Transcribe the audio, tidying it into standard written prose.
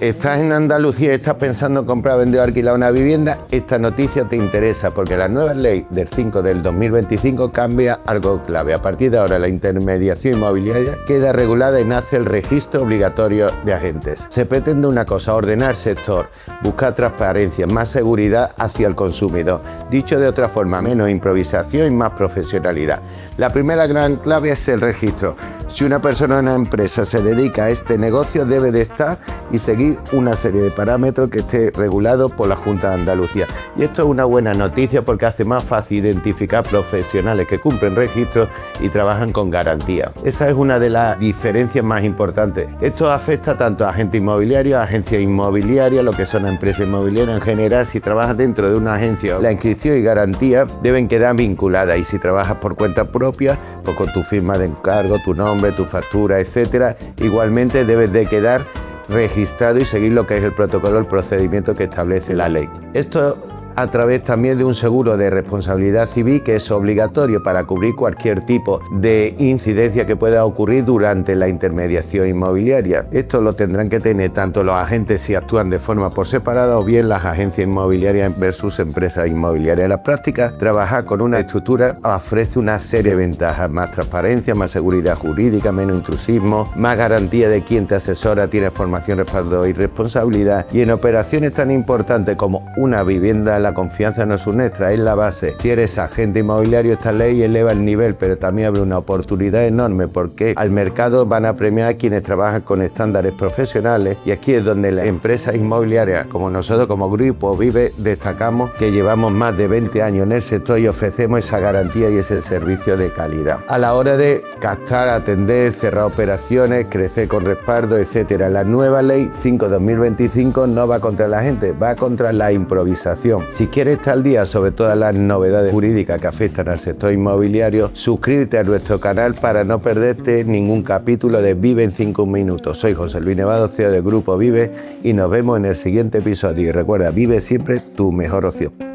¿Estás en Andalucía y estás pensando en comprar, vender o alquilar una vivienda? Esta noticia te interesa porque la nueva ley del 5 del 2025 cambia algo clave. A partir de ahora la intermediación inmobiliaria queda regulada y nace el registro obligatorio de agentes. Se pretende una cosa, ordenar el sector, buscar transparencia, más seguridad hacia el consumidor. Dicho de otra forma, menos improvisación y más profesionalidad. La primera gran clave es el registro. Si una persona o una empresa se dedica a este negocio, debe de estar y seguir una serie de parámetros que esté regulado por la Junta de Andalucía. Y esto es una buena noticia porque hace más fácil identificar profesionales que cumplen registros y trabajan con garantía. Esa es una de las diferencias más importantes. Esto afecta tanto a agentes inmobiliarios, a agencias inmobiliarias, lo que son empresas inmobiliarias en general. Si trabajas dentro de una agencia, la inscripción y garantía deben quedar vinculadas, y si trabajas por cuenta propia, pues con tu firma de encargo, tu nombre, tu factura, etcétera, igualmente debes de quedar registrado y seguir lo que es el protocolo, el procedimiento que establece la ley. Esto a través también de un seguro de responsabilidad civil que es obligatorio para cubrir cualquier tipo de incidencia que pueda ocurrir durante la intermediación inmobiliaria. Esto lo tendrán que tener tanto los agentes si actúan de forma por separada o bien las agencias inmobiliarias versus empresas inmobiliarias. En la práctica, trabajar con una estructura ofrece una serie de ventajas: más transparencia, más seguridad jurídica, menos intrusismo, más garantía de quien te asesora, tiene formación, respaldo y responsabilidad. Y en operaciones tan importantes como una vivienda, la confianza no es un extra, es la base. Si eres agente inmobiliario, esta ley eleva el nivel, pero también abre una oportunidad enorme porque al mercado van a premiar a quienes trabajan con estándares profesionales, y aquí es donde las empresas inmobiliarias, como nosotros como Grupo Vive, destacamos que llevamos más de 20 años en el sector y ofrecemos esa garantía y ese servicio de calidad. A la hora de captar, atender, cerrar operaciones, crecer con respaldo, etcétera. La nueva ley 5/2025 no va contra la gente, va contra la improvisación. Si quieres estar al día sobre todas las novedades jurídicas que afectan al sector inmobiliario, suscríbete a nuestro canal para no perderte ningún capítulo de Vive en 5 minutos. Soy José Luis Nevado, CEO de Grupo Vive, y nos vemos en el siguiente episodio. Y recuerda, vive siempre tu mejor opción.